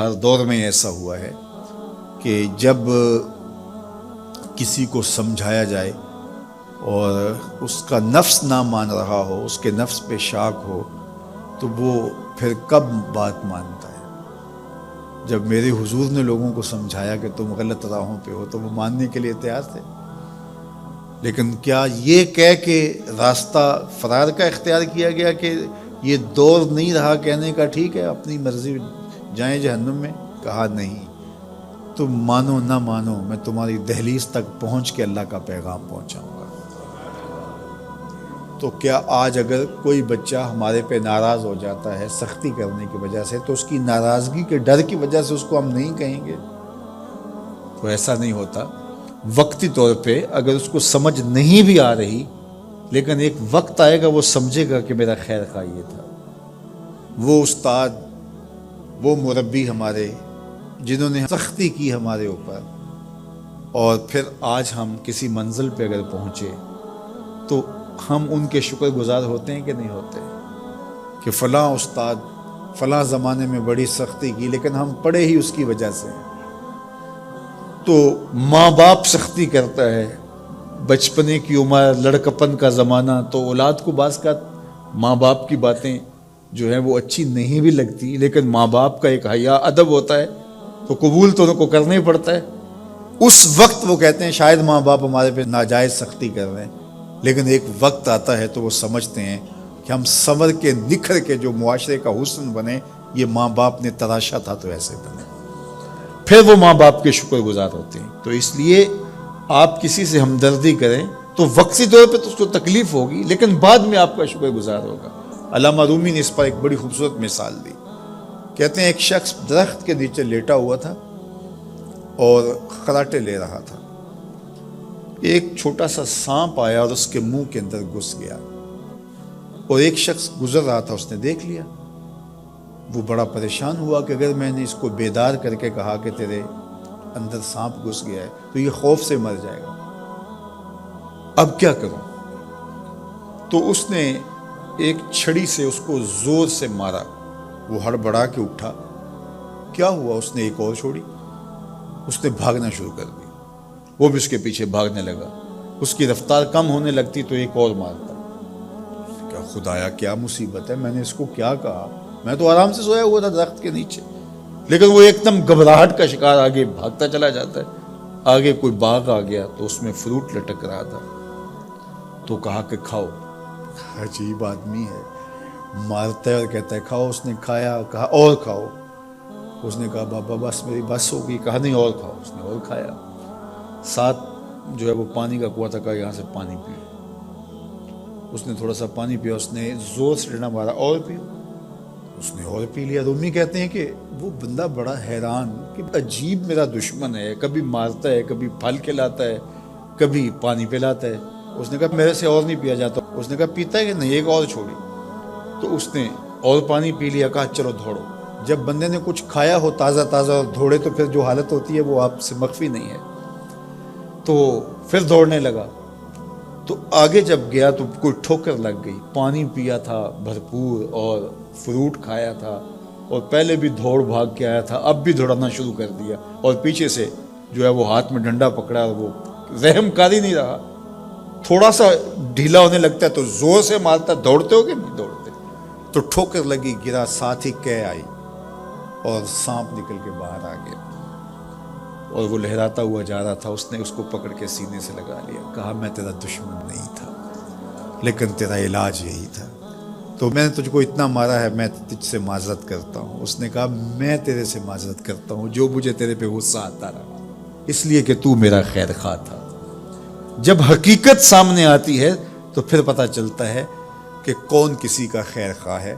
ہر دور میں ایسا ہوا ہے کہ جب کسی کو سمجھایا جائے اور اس کا نفس نہ مان رہا ہو، اس کے نفس پہ شاک ہو، تو وہ پھر کب بات مانتا ہے؟ جب میرے حضور نے لوگوں کو سمجھایا کہ تم غلط راہوں پہ ہو تو وہ ماننے کے لیے تیار تھے، لیکن کیا یہ کہہ کے راستہ فرار کا اختیار کیا گیا کہ یہ دور نہیں رہا کہنے کا ٹھیک ہے اپنی مرضی جائیں جہنم میں؟ کہا نہیں، تم مانو نہ مانو میں تمہاری دہلیز تک پہنچ کے اللہ کا پیغام پہنچاؤں گا۔ تو کیا آج اگر کوئی بچہ ہمارے پہ ناراض ہو جاتا ہے سختی کرنے کی وجہ سے، تو اس کی ناراضگی کے ڈر کی وجہ سے اس کو ہم نہیں کہیں گے؟ تو ایسا نہیں ہوتا۔ وقتی طور پہ اگر اس کو سمجھ نہیں بھی آ رہی، لیکن ایک وقت آئے گا وہ سمجھے گا کہ میرا خیر خواہ یہ تھا۔ وہ استاد، وہ مربی ہمارے جنہوں نے سختی کی ہمارے اوپر، اور پھر آج ہم کسی منزل پہ اگر پہنچے تو ہم ان کے شکر گزار ہوتے ہیں کہ نہیں ہوتے؟ کہ فلاں استاد فلاں زمانے میں بڑی سختی کی لیکن ہم پڑھے ہی اس کی وجہ سے۔ تو ماں باپ سختی کرتا ہے، بچپنے کی عمر، لڑکپن کا زمانہ، تو اولاد کو بعض کا ماں باپ کی باتیں جو ہیں وہ اچھی نہیں بھی لگتی، لیکن ماں باپ کا ایک حیا ادب ہوتا ہے تو قبول تو ان کو کرنا ہی پڑتا ہے۔ اس وقت وہ کہتے ہیں شاید ماں باپ ہمارے پہ ناجائز سختی کر رہے ہیں، لیکن ایک وقت آتا ہے تو وہ سمجھتے ہیں کہ ہم سنور کے نکھر کے جو معاشرے کا حسن بنے، یہ ماں باپ نے تراشا تھا تو ایسے بنے، پھر وہ ماں باپ کے شکر گزار ہوتے ہیں۔ تو اس لیے آپ کسی سے ہمدردی کریں تو وقتی طور پہ تو اس کو تکلیف ہوگی، لیکن بعد میں آپ کا شکر گزار ہوگا۔ علامہ رومی نے اس پر ایک بڑی خوبصورت مثال دی۔ کہتے ہیں ایک شخص درخت کے نیچے لیٹا ہوا تھا اور خراٹے لے رہا تھا، ایک چھوٹا سا سانپ آیا اور اس کے منہ کے اندر گھس گیا، اور ایک شخص گزر رہا تھا، اس نے دیکھ لیا۔ وہ بڑا پریشان ہوا کہ اگر میں نے اس کو بیدار کر کے کہا کہ تیرے اندر سانپ گھس گیا ہے تو یہ خوف سے مر جائے گا، اب کیا کروں؟ تو اس نے ایک چھڑی سے اس کو زور سے مارا، وہ ہڑبڑا کے اٹھا۔ کیا ہوا؟ اس نے ایک اور چھوڑی، اس نے بھاگنا شروع کر دی، وہ بھی اس کے پیچھے بھاگنے لگا۔ اس کی رفتار کم ہونے لگتی تو ایک اور مارتا۔ کیا خدایا کیا مصیبت ہے، میں نے اس کو کیا کہا؟ میں تو آرام سے سویا ہوا تھا درخت کے نیچے، لیکن وہ ایک دم گھبراہٹ کا شکار آگے بھاگتا چلا جاتا ہے۔ آگے کوئی باغ آ گیا تو اس میں فروٹ لٹک رہا تھا، تو کہا کہ کھاؤ۔ عجیب آدمی ہے، مارتا ہے اور کہتا ہے کھاؤ۔ اس نے کھایا، کہا اور کھاؤ۔ اس نے کہا بابا بس میری بس ہو گئی، کہا نہیں اور کھاؤ۔ اس نے اور کھایا۔ ساتھ جو ہے وہ پانی کا کنواں تھا، کہا یہاں سے پانی پیو۔ اس نے تھوڑا سا پانی پیا، اس نے زور سے ڈنڈا مارا، اور پیو۔ اس نے اور پی لیا۔ رومی کہتے ہیں کہ وہ بندہ بڑا حیران کہ عجیب میرا دشمن ہے، کبھی مارتا ہے، کبھی پھل کھلاتا ہے، کبھی پانی پلاتا ہے۔ اس نے کہا میرے سے اور نہیں پیا جاتا۔ اس نے کہا پیتا ہے کہ نہیں، ایک اور چھوڑی۔ تو اس نے اور پانی پی لیا، کہا چلو دوڑو۔ جب بندے نے کچھ کھایا ہو تازہ تازہ اور دوڑے تو پھر جو حالت ہوتی ہے وہ آپ سے مخفی نہیں ہے۔ تو پھر دوڑنے لگا، تو آگے جب گیا تو کوئی ٹھوکر لگ گئی۔ پانی پیا تھا بھرپور اور فروٹ کھایا تھا، اور پہلے بھی دوڑ بھاگ کے آیا تھا، اب بھی دوڑنا شروع کر دیا، اور پیچھے سے جو ہے وہ ہاتھ میں ڈنڈا پکڑا، اور وہ رحم کاری نہیں رہا۔ تھوڑا سا ڈھیلا ہونے لگتا ہے تو زور سے مارتا۔ دوڑتے ہو کہ نہیں دوڑتے؟ تو ٹھوکر لگی، گرا، ساتھ ہی کہہ آئی اور سانپ نکل کے باہر آ گیا، اور وہ لہراتا ہوا جا رہا تھا۔ اس نے اس کو پکڑ کے سینے سے لگا لیا، کہا میں تیرا دشمن نہیں تھا، لیکن تیرا علاج یہی تھا، تو میں نے تجھ کو اتنا مارا ہے، میں تجھ سے معذرت کرتا ہوں۔ اس نے کہا میں تیرے سے معذرت کرتا ہوں جو مجھے تیرے پہ غصہ آتا رہا، اس لیے کہ تو میرا خیر خواہ تھا۔ جب حقیقت سامنے آتی ہے تو پھر پتہ چلتا ہے کہ کون کسی کا خیر خواہ ہے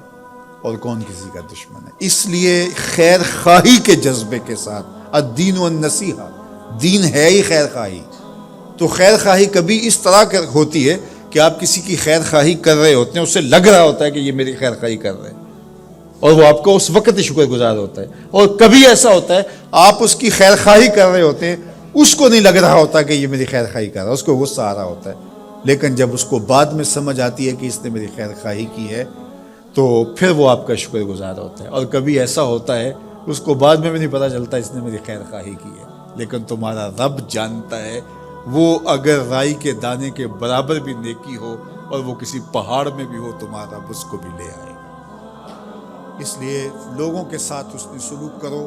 اور کون کسی کا دشمن ہے۔ اس لیے خیر خواہی کے جذبے کے ساتھ، الدین والنصیحہ، دین ہے ہی خیر خواہی۔ تو خیر خواہی کبھی اس طرح ہوتی ہے کہ آپ کسی کی خیر خواہی کر رہے ہوتے ہیں، اسے لگ رہا ہوتا ہے کہ یہ میری خیر خواہی کر رہے ہیں، اور وہ آپ کو اس وقت ہی شکر گزار ہوتا ہے۔ اور کبھی ایسا ہوتا ہے آپ اس کی خیر خواہی کر رہے ہوتے ہیں، اس کو نہیں لگ رہا ہوتا کہ یہ میری خیر خواہی کر رہا ہے، اس کو غصہ آ رہا ہوتا ہے، لیکن جب اس کو بعد میں سمجھ آتی ہے کہ اس نے میری خیر خواہی کی ہے تو پھر وہ آپ کا شکر گزار ہوتا ہے۔ اور کبھی ایسا ہوتا ہے اس کو بعد میں بھی نہیں پتہ چلتا اس نے میری خیر خواہی کی ہے، لیکن تمہارا رب جانتا ہے وہ اگر رائی کے دانے کے برابر بھی نیکی ہو اور وہ کسی پہاڑ میں بھی ہو، تمہارا رب اس کو بھی لے آئے گا۔ اس لیے لوگوں کے ساتھ حسن سلوک کرو،